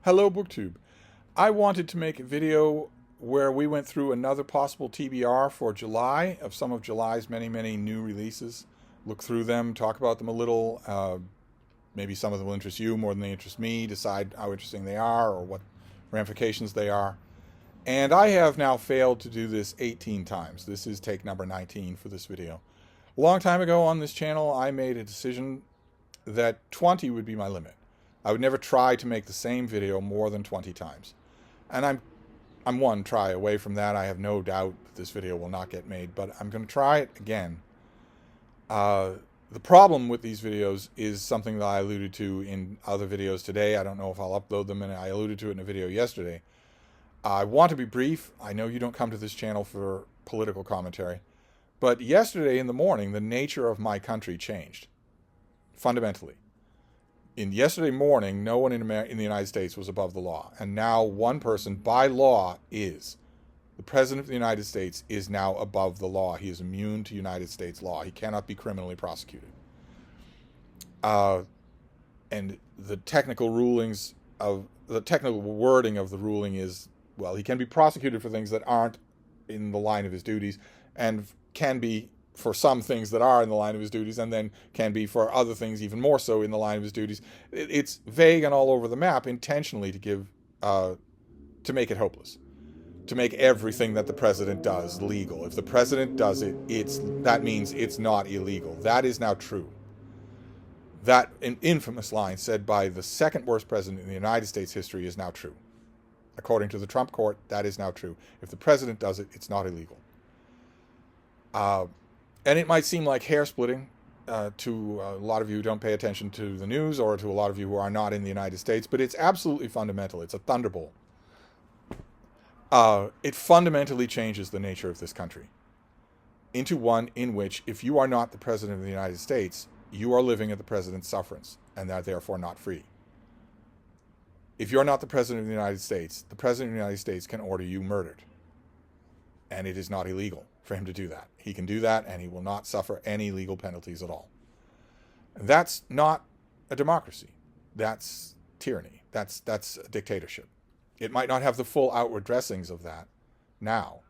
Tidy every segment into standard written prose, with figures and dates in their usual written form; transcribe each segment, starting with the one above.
Hello, BookTube. I wanted to make a video where we went through another possible TBR for July of some of July's many, many new releases. Look through them, talk about them a little. Maybe some of them will interest you more than they interest me. Decide how interesting they are or what ramifications they are. And I have now failed to do this 18 times. This is take number 19 for this video. A long time ago on this channel, I made a decision that 20 would be my limit. I would never try to make the same video more than 20 times. And I'm one try away from that. I have no doubt that this video will not get made, but I'm going to try it again. The problem with these videos is something that I alluded to in other videos today. I don't know if I'll upload them, and I alluded to it in a video yesterday. I want to be brief. I know you don't come to this channel for political commentary, but yesterday in the morning, the nature of my country changed fundamentally. Yesterday morning, no one in the United States was above the law. And now one person, by law, is. The President of the United States is now above the law. He is immune to United States law. He cannot be criminally prosecuted. And the technical rulings of the technical wording of the ruling is, well, he can be prosecuted for things that aren't in the line of his duties, and can be for some things that are in the line of his duties, and then can be for other things even more so in the line of his duties. It's vague and all over the map intentionally to give, to make it hopeless, to make everything that the president does legal. If the president does it, that means it's not illegal. That is now true. That an infamous line said by the second worst president in the United States history is now true. According to the Trump court, that is now true. If the president does it, it's not illegal. And it might seem like hair splitting to a lot of you who don't pay attention to the news, or to a lot of you who are not in the United States, but it's absolutely fundamental. It's a thunderbolt. It fundamentally changes the nature of this country into one in which, if you are not the president of the United States, you are living at the president's sufferance and are therefore not free. If you're not the president of the United States, the president of the United States can order you murdered. And it is not illegal for him to do that. He can do that, and he will not suffer any legal penalties at all. And that's not a democracy. That's tyranny. That's a dictatorship. It might not have the full outward dressings of that now,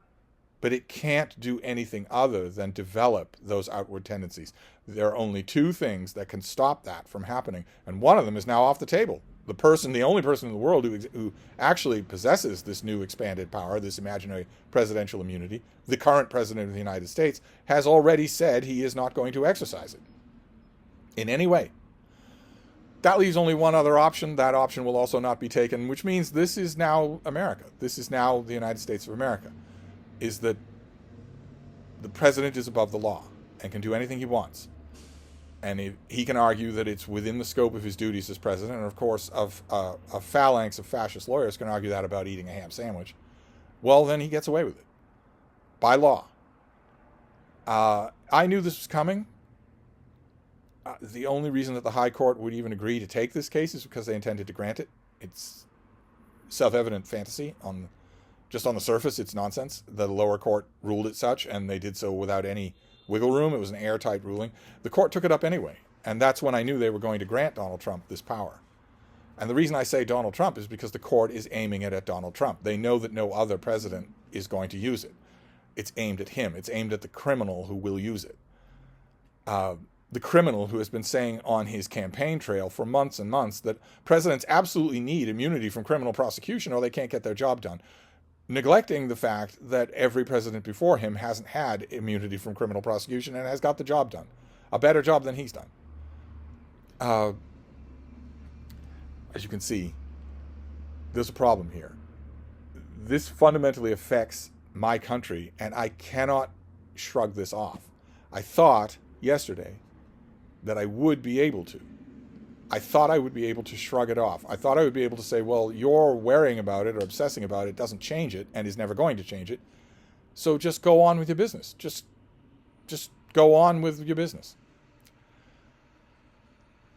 but it can't do anything other than develop those outward tendencies. There are only two things that can stop that from happening, and one of them is now off the table. The only person in the world who actually possesses this new expanded power, this imaginary presidential immunity, the current president of the United States, has already said he is not going to exercise it in any way. That leaves only one other option. That option will also not be taken, which means this is now America. This is now the United States of America, is that the president is above the law and can do anything he wants. And he can argue that it's within the scope of his duties as president, and of course, a phalanx of fascist lawyers can argue that about eating a ham sandwich. Well, then he gets away with it by law. I knew this was coming. The only reason that the High Court would even agree to take this case is because they intended to grant it. It's self-evident fantasy. Just on the surface, it's nonsense. The lower court ruled it such, and they did so without any wiggle room. It was an airtight ruling. The court took it up anyway, and that's when I knew they were going to grant Donald Trump this power. And the reason I say Donald Trump is because the court is aiming it at Donald Trump. They know that no other president is going to use it. It's aimed at him. It's aimed at the criminal who will use it. The criminal who has been saying on his campaign trail for months and months that presidents absolutely need immunity from criminal prosecution or they can't get their job done, neglecting the fact that every president before him hasn't had immunity from criminal prosecution and has got the job done. A better job than he's done. As you can see, there's a problem here. This fundamentally affects my country, and I cannot shrug this off. I thought yesterday that I would be able to. I thought I would be able to shrug it off. I thought I would be able to say, well, you're worrying about it or obsessing about it doesn't change it and is never going to change it. So just go on with your business. Just go on with your business.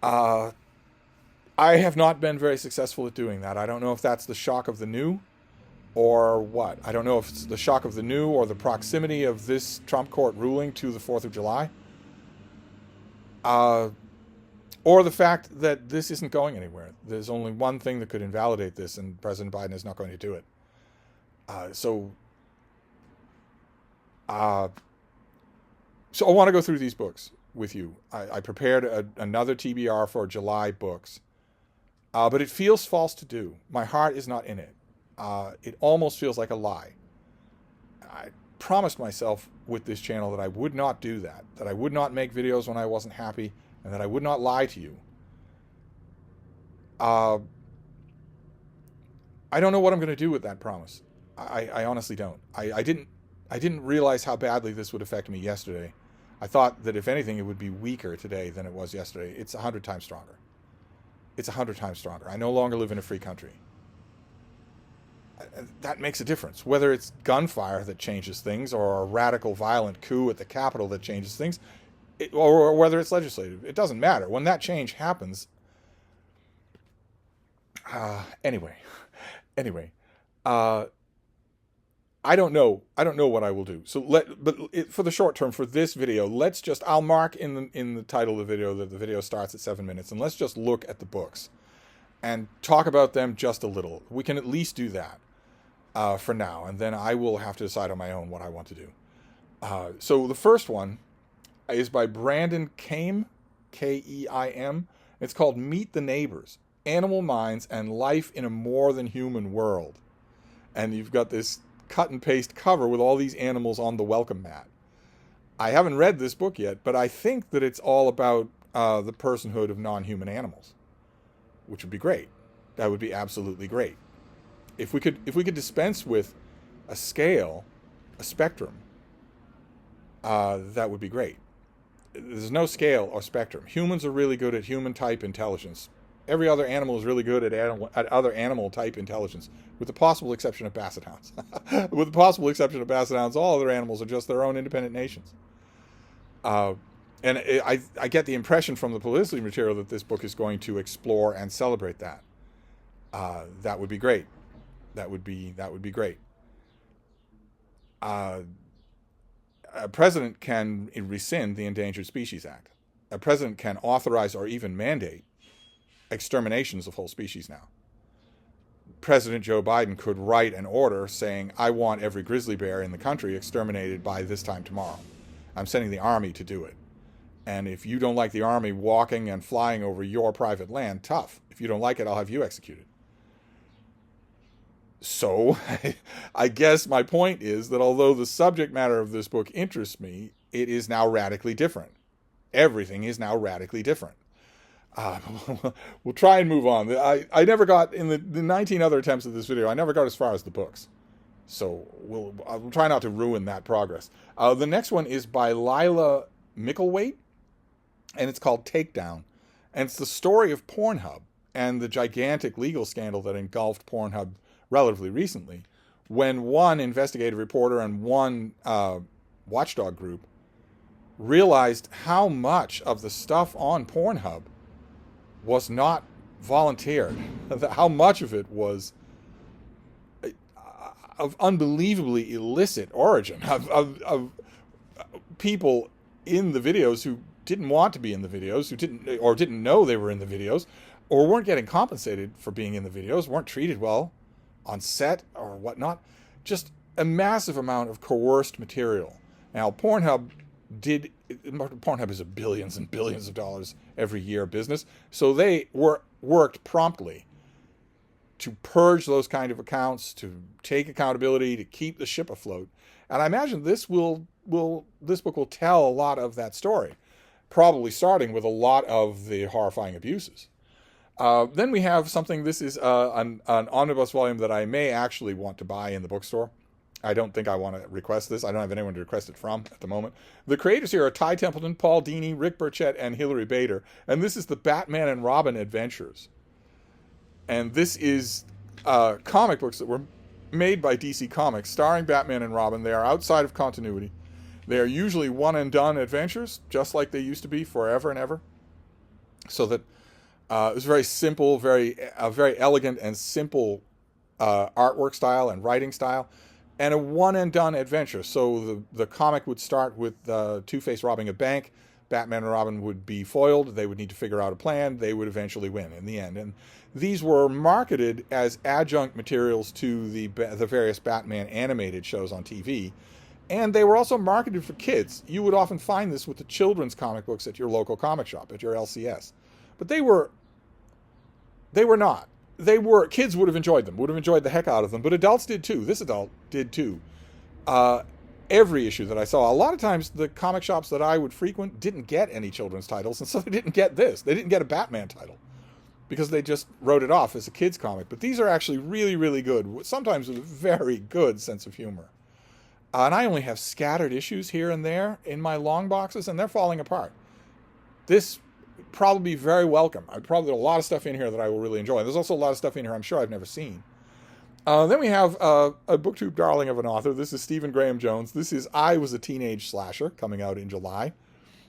I have not been very successful at doing that. I don't know if that's the shock of the new or what. I don't know if it's the shock of the new or the proximity of this Trump court ruling to the 4th of July. or the fact that this isn't going anywhere. There's only one thing that could invalidate this, and President Biden is not going to do it. So I want to go through these books with you. I prepared another TBR for July books, but it feels false to do. My heart is not in it. It almost feels like a lie. I promised myself with this channel that I would not do that I would not make videos when I wasn't happy, and that I would not lie to you. I don't know what I'm going to do with that promise. I honestly don't. I didn't realize how badly this would affect me yesterday. I thought that if anything, it would be weaker today than it was yesterday. It's 100 times stronger. It's 100 times stronger. I no longer live in a free country. That makes a difference. Whether it's gunfire that changes things, or a radical violent coup at the Capitol that changes things, or whether it's legislative, it doesn't matter. When that change happens, anyway, I don't know what I will do. So for the short term, for this video, I'll mark in the title of the video that the video starts at 7 minutes, and let's just look at the books and talk about them just a little. We can at least do that for now, and then I will have to decide on my own what I want to do. So the first one is by Brandon Keim, Keim. It's called Meet the Neighbors, Animal Minds and Life in a More Than Human World. And you've got this cut and paste cover with all these animals on the welcome mat. I haven't read this book yet, but I think that it's all about the personhood of non-human animals, which would be great. That would be absolutely great. If we could dispense with a scale, a spectrum, that would be great. There's no scale or spectrum. Humans are really good at human type intelligence. Every other animal is really good at other animal type intelligence, with the possible exception of basset hounds. With the possible exception of basset hounds, all other animals are just their own independent nations. I get the impression from the publicity material that this book is going to explore and celebrate that. That would be great. That would be great. A president can rescind the Endangered Species Act. A president can authorize or even mandate exterminations of whole species now. President Joe Biden could write an order saying, I want every grizzly bear in the country exterminated by this time tomorrow. I'm sending the army to do it. And if you don't like the army walking and flying over your private land, tough. If you don't like it, I'll have you executed. So, I guess my point is that although the subject matter of this book interests me, it is now radically different. Everything is now radically different. We'll try and move on. I never got, in the 19 other attempts at this video, I never got as far as the books. So, I'll try not to ruin that progress. The next one is by Lila Micklethwaite, and it's called Takedown. And it's the story of Pornhub and the gigantic legal scandal that engulfed Pornhub relatively recently, when one investigative reporter and one watchdog group realized how much of the stuff on Pornhub was not volunteered, how much of it was of unbelievably illicit origin, of people in the videos who didn't want to be in the videos, who didn't know they were in the videos, or weren't getting compensated for being in the videos, weren't treated well on set or whatnot. Just a massive amount of coerced material. Now, Pornhub is a billions and billions of dollars every year business, so they worked promptly to purge those kind of accounts, to take accountability, to keep the ship afloat. And I imagine this book will tell a lot of that story, probably starting with a lot of the horrifying abuses. Then we have something, this is an omnibus volume that I may actually want to buy in the bookstore. I don't think I want to request this. I don't have anyone to request it from at the moment. The creators here are Ty Templeton, Paul Dini, Rick Burchett, and Hilary Bader. And this is the Batman and Robin Adventures. And this is comic books that were made by DC Comics, starring Batman and Robin. They are outside of continuity. They are usually one-and-done adventures, just like they used to be forever and ever. So that it was very simple, very elegant and simple artwork style and writing style, and a one-and-done adventure. So the comic would start with Two-Face robbing a bank. Batman and Robin would be foiled. They would need to figure out a plan. They would eventually win in the end. And these were marketed as adjunct materials to the various Batman animated shows on TV. And they were also marketed for kids. You would often find this with the children's comic books at your local comic shop, at your LCS. But they were not. Kids would have enjoyed them, would have enjoyed the heck out of them, but adults did too. This adult did too. Every issue that I saw, a lot of times the comic shops that I would frequent didn't get any children's titles, and so they didn't get this. They didn't get a Batman title because they just wrote it off as a kid's comic. But these are actually really, really good, sometimes with a very good sense of humor. And I only have scattered issues here and there in my long boxes, and they're falling apart. This probably be very welcome. There's a lot of stuff in here that I will really enjoy. There's also a lot of stuff in here I'm sure I've never seen. Then we have a booktube darling of an author. This is Stephen Graham Jones. This is I Was a Teenage Slasher, coming out in July.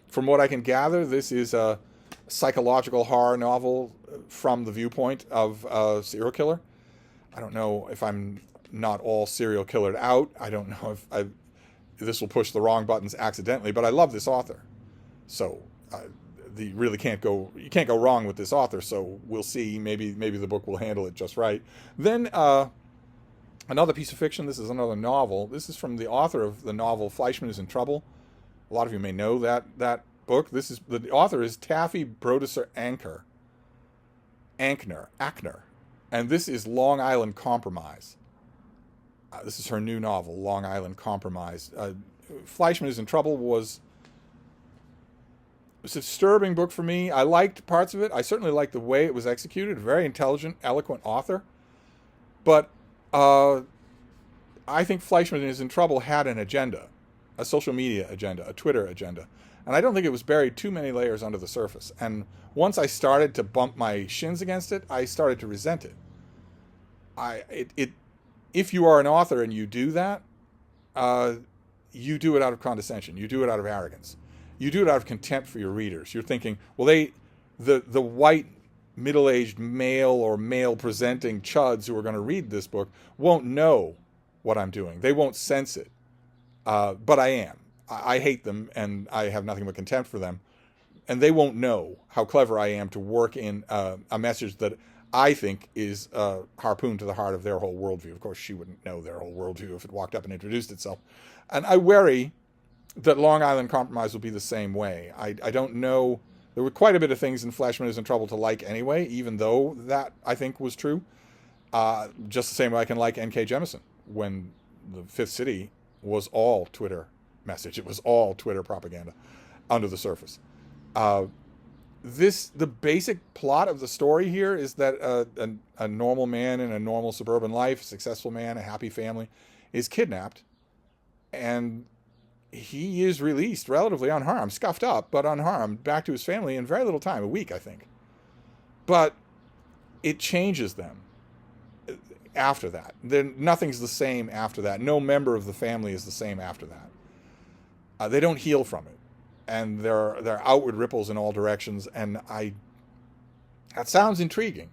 From what I can gather, this is a psychological horror novel from the viewpoint of a serial killer. I don't know if I'm not all serial killered out. I don't know if this will push the wrong buttons accidentally, but I love this author. So you really can't go wrong with this author. So we'll see. Maybe the book will handle it just right. Then another piece of fiction. This is another novel. This is from the author of the novel Fleischman is in Trouble. A lot of you may know that book. The author is Taffy Brodesser Ankner, and this is Long Island Compromise. This is her new novel, Long Island Compromise. Fleischman is in Trouble was a disturbing book for me. I liked parts of it. I certainly liked the way it was executed. A very intelligent, eloquent author. But I think Fleischman is in Trouble had an agenda, a social media agenda, a Twitter agenda. And I don't think it was buried too many layers under the surface. And once I started to bump my shins against it, I started to resent it. If you are an author and you do that, you do it out of condescension. You do it out of arrogance. You do it out of contempt for your readers. You're thinking, well, the white middle-aged male or male-presenting chuds who are going to read this book won't know what I'm doing. They won't sense it. But I am. I hate them, and I have nothing but contempt for them. And they won't know how clever I am to work in a message that I think is harpooned to the heart of their whole worldview. Of course, she wouldn't know their whole worldview if it walked up and introduced itself. And I worry that Long Island Compromise will be the same way. I don't know. There were quite a bit of things in Fleischman is in Trouble to like anyway, even though that, I think, was true. Just the same way I can like N.K. Jemisin, when the Fifth City was all Twitter message. It was all Twitter propaganda under the surface. The basic plot of the story here is that a normal man in a normal suburban life, a successful man, a happy family, is kidnapped, and he is released relatively unharmed, scuffed up, but unharmed, back to his family in very little time, a week, I think. But it changes them after that. Then nothing's the same after that. No member of the family is the same after that. They don't heal from it. And there are outward ripples in all directions, and that sounds intriguing.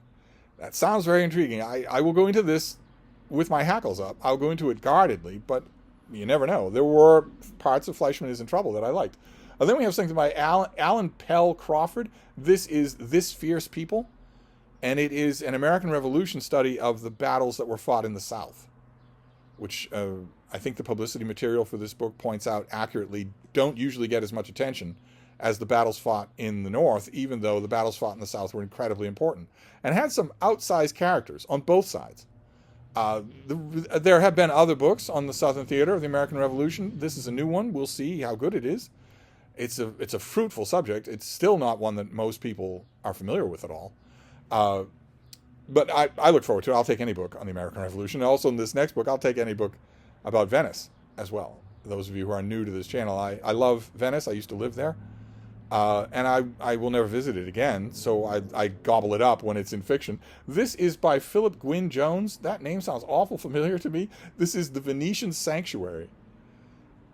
That sounds very intriguing. I will go into this with my hackles up. I'll go into it guardedly, but you never know. There were parts of Fleischman is in Trouble that I liked. Then we have something by Alan Pell Crawford. This is This Fierce People, and it is an American Revolution study of the battles that were fought in the South, which I think the publicity material for this book points out accurately don't usually get as much attention as the battles fought in the North, even though the battles fought in the South were incredibly important and had some outsized characters on both sides. There have been other books on the Southern theater of the American Revolution. This is a new one. We'll see how good it is. It's a fruitful subject. It's still not one that most people are familiar with at all. But I look forward to it. I'll take any book on the American Revolution. Also, in this next book, I'll take any book about Venice as well. Those of you who are new to this channel, I love Venice. I used to live there. And I will never visit it again, so I gobble it up when it's in fiction. This is by Philip Gwynne Jones. That name sounds awful familiar to me. This is The Venetian Sanctuary.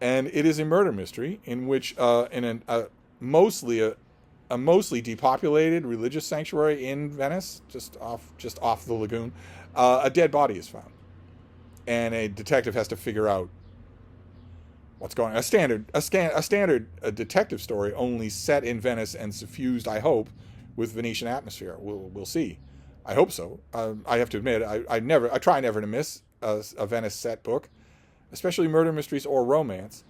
And it is a murder mystery in which in a mostly depopulated religious sanctuary in Venice, just off the lagoon, a dead body is found. And a detective has to figure out what's going on. A standard detective story, only set in Venice and suffused, I hope, with Venetian atmosphere. We'll see. I hope so. I have to admit, I try never to miss a Venice set book, especially murder mysteries or romance.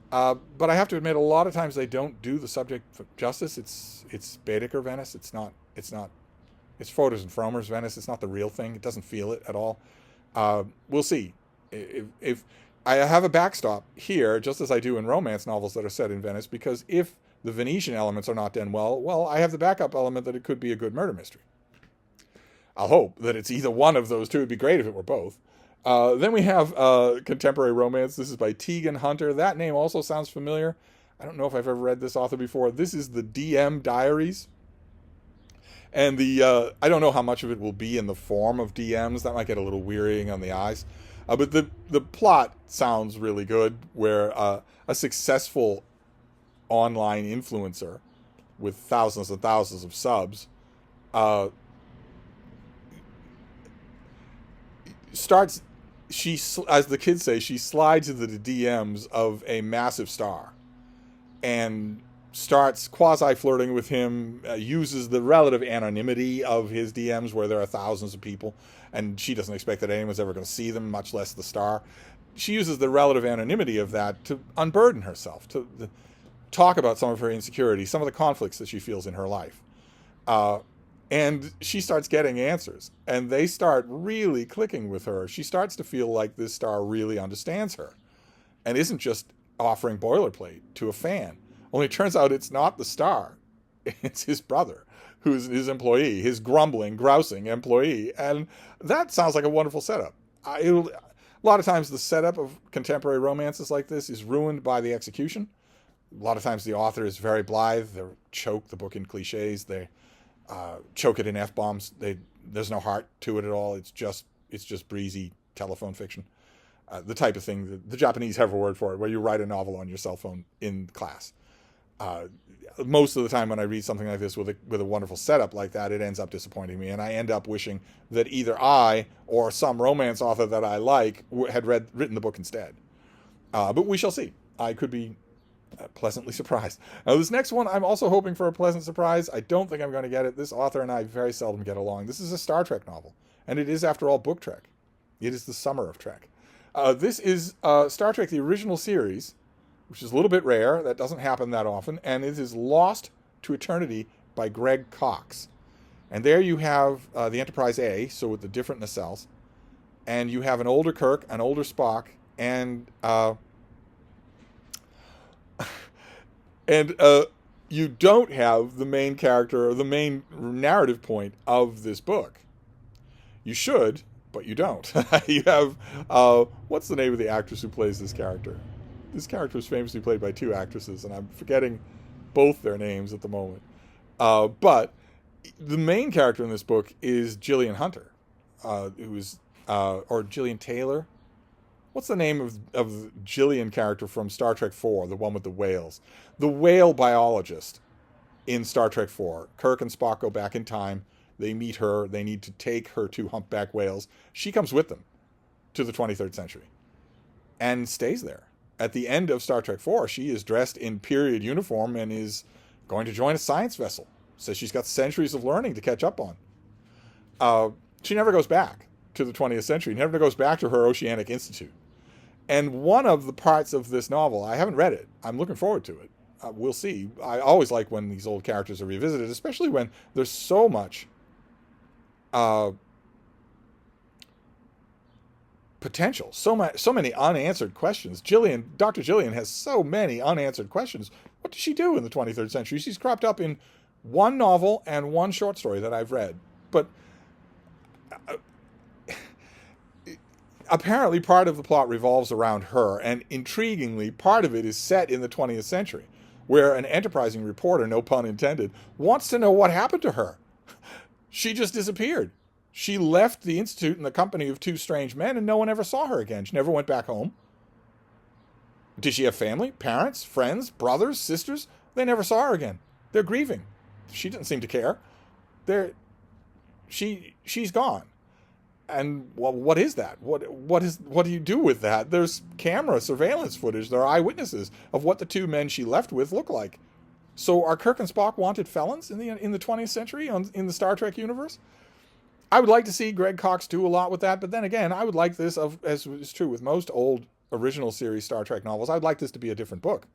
But I have to admit, a lot of times they don't do the subject justice. It's Baedeker Venice. It's not. It's Fodor's and Fromer's Venice. It's not the real thing. It doesn't feel it at all. We'll see. If I have a backstop here, just as I do in romance novels that are set in Venice, because if the Venetian elements are not done well, I have the backup element that it could be a good murder mystery. I'll hope that it's either one of those two. It'd be great if it were both. Then we have contemporary romance. This is by Tegan Hunter. That name also sounds familiar. I don't know if I've ever read this author before. This is the DM Diaries. And I don't know how much of it will be in the form of DMs. That might get a little wearying on the eyes. But the plot sounds really good, where a successful online influencer with thousands and thousands of subs starts, as the kids say, she slides into the DMs of a massive star and starts quasi-flirting with him, uses the relative anonymity of his DMs where there are thousands of people, and she doesn't expect that anyone's ever going to see them, much less the star. She uses the relative anonymity of that to unburden herself, to talk about some of her insecurities, some of the conflicts that she feels in her life. And she starts getting answers, and they start really clicking with her. She starts to feel like this star really understands her and isn't just offering boilerplate to a fan. Only it turns out it's not the star. It's his brother, who's his employee, his grumbling, grousing employee. And that sounds like a wonderful setup. A lot of times the setup of contemporary romances like this is ruined by the execution. A lot of times the author is very blithe. They choke the book in cliches. They choke it in F-bombs. There's no heart to it at all. It's just breezy telephone fiction. The type of thing that the Japanese have a word for it, where you write a novel on your cell phone in class. Most of the time when I read something like this with a wonderful setup like that, it ends up disappointing me, and I end up wishing that either I or some romance author that I like had written the book instead. But we shall see. I could be pleasantly surprised. Now, this next one, I'm also hoping for a pleasant surprise. I don't think I'm going to get it. This author and I very seldom get along. This is a Star Trek novel, and it is, after all, book Trek. It is the summer of Trek. This is Star Trek, the original series, which is a little bit rare. That doesn't happen that often. And it is Lost to Eternity by Greg Cox. And there you have the Enterprise A, so with the different nacelles. And you have an older Kirk, an older Spock, and you don't have the main character or the main narrative point of this book. You should, but you don't. You have, what's the name of the actress who plays this character? This character was famously played by two actresses, and I'm forgetting both their names at the moment. But the main character in this book is Gillian Hunter, or Gillian Taylor. What's the name of Gillian character from Star Trek IV, the one with the whales? The whale biologist in Star Trek IV. Kirk and Spock go back in time. They meet her. They need to take her to humpback whales. She comes with them to the 23rd century and stays there. At the end of Star Trek IV, she is dressed in period uniform and is going to join a science vessel. Says she's got centuries of learning to catch up on. She never goes back to the 20th century, never goes back to her Oceanic Institute. And one of the parts of this novel, I haven't read it. I'm looking forward to it. We'll see. I always like when these old characters are revisited, especially when there's so much potential, so many unanswered questions. Dr. Gillian has so many unanswered questions. What does she do in the 23rd century? She's cropped up in one novel and one short story that I've read. But apparently part of the plot revolves around her, and intriguingly, part of it is set in the 20th century, where an enterprising reporter, no pun intended, wants to know what happened to her. She just disappeared. She left the Institute in the company of two strange men, and no one ever saw her again. She never went back home. Did she have family, parents, friends, brothers, sisters? They never saw her again. They're grieving. She didn't seem to care. She's gone. And well, what is that? What do you do with that? There's camera surveillance footage. There are eyewitnesses of what the two men she left with look like. So are Kirk and Spock wanted felons in the 20th century in the Star Trek universe? I would like to see Greg Cox do a lot with that, but then again, I would like this, as is true with most old original series Star Trek novels, I'd like this to be a different book.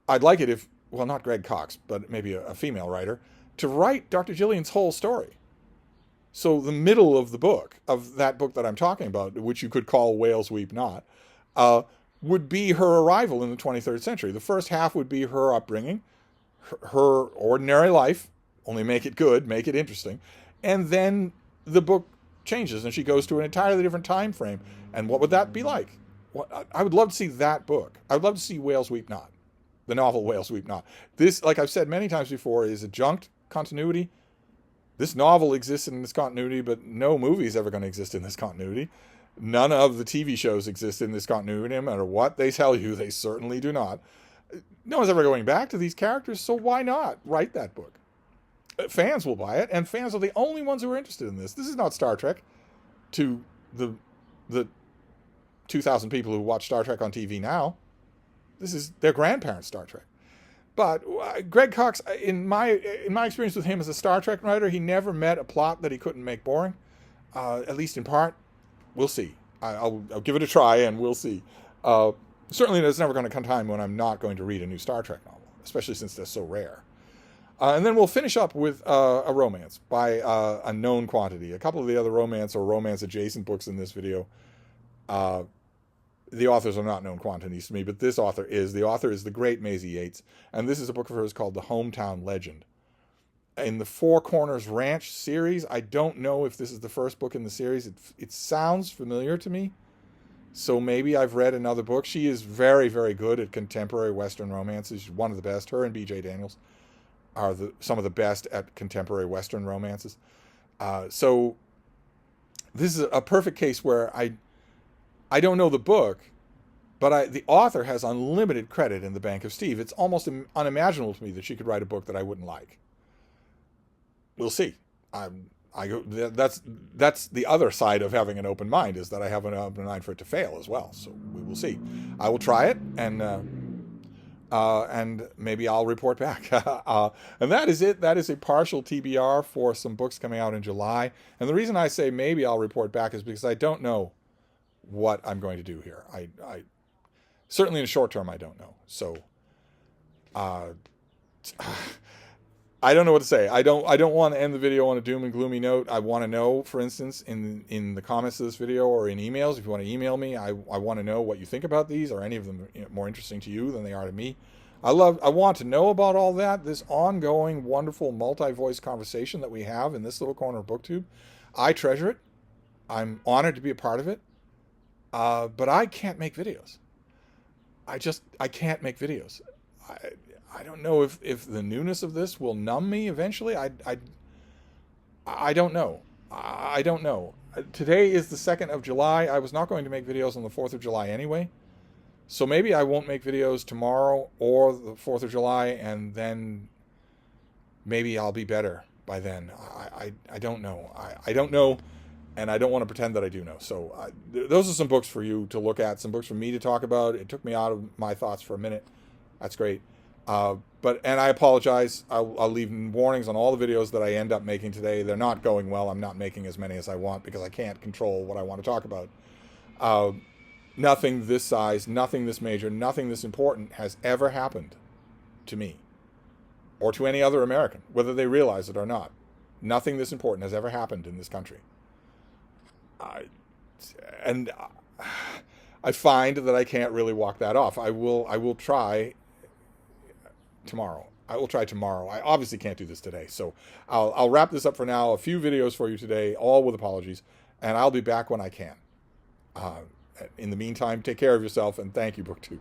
I'd like it if, well, not Greg Cox, but maybe a female writer, to write Dr. Gillian's whole story. So the middle of the book, of that book that I'm talking about, which you could call Whales Weep Not, would be her arrival in the 23rd century. The first half would be her upbringing, her ordinary life, only make it good, make it interesting. And then the book changes and she goes to an entirely different time frame. And what would that be like? I would love to see that book. I would love to see Whales Weep Not, the novel Whales Weep Not. This, like I've said many times before, is adjunct continuity. This novel exists in this continuity, but no movie is ever going to exist in this continuity. None of the TV shows exist in this continuity, no matter what they tell you, they certainly do not. No one's ever going back to these characters, so why not write that book? Fans will buy it, and fans are the only ones who are interested in this. This is not Star Trek to the 2,000 people who watch Star Trek on TV now. This is their grandparents' Star Trek. But Greg Cox, in my experience with him as a Star Trek writer, he never met a plot that he couldn't make boring, at least in part. We'll see. I'll give it a try, and we'll see. Certainly, there's never going to come a time when I'm not going to read a new Star Trek novel, especially since they're so rare. And then we'll finish up with a romance by a known quantity. A couple of the other romance or romance-adjacent books in this video, the authors are not known quantities to me, but this author is. The author is the great Maisie Yates, and this is a book of hers called The Hometown Legend. In the Four Corners Ranch series, I don't know if this is the first book in the series. It sounds familiar to me, so maybe I've read another book. She is very, very good at contemporary Western romances. She's one of the best. Her and B.J. Daniels are some of the best at contemporary Western romances. So this is a perfect case where I don't know the book, but the author has unlimited credit in the bank of Steve. It's almost unimaginable to me that she could write a book that I wouldn't like. We'll see. That's the other side of having an open mind, is that I have an open mind for it to fail as well. So we will see. I will try it, and maybe I'll report back. And that is it. That is a partial TBR for some books coming out in July. And the reason I say maybe I'll report back is because I don't know what I'm going to do here. I certainly in the short term, I don't know. So I don't know what to say. I don't want to end the video on a doom and gloomy note. I want to know, for instance, in the comments of this video or in emails, if you want to email me, I want to know what you think about these. Are any of them more interesting to you than they are to me? I want to know about all that, this ongoing, wonderful, multi-voice conversation that we have in this little corner of BookTube. I treasure it. I'm honored to be a part of it. But I can't make videos. I can't make videos. I don't know if the newness of this will numb me eventually. I don't know. I don't know. Today is the 2nd of July. I was not going to make videos on the 4th of July anyway. So maybe I won't make videos tomorrow or the 4th of July, and then maybe I'll be better by then. I don't know. I don't know, and I don't want to pretend that I do know. So those are some books for you to look at, some books for me to talk about. It took me out of my thoughts for a minute. That's great. And I apologize. I'll leave warnings on all the videos that I end up making today. They're not going well. I'm not making as many as I want because I can't control what I want to talk about. Nothing this size, nothing this major, nothing this important has ever happened to me or to any other American, whether they realize it or not. Nothing this important has ever happened in this country. And I find that I can't really walk that off. I will try tomorrow. I will try tomorrow. I obviously can't do this today. So I'll wrap this up for now. A few videos for you today, all with apologies. And I'll be back when I can. In the meantime, take care of yourself, and thank you, BookTube.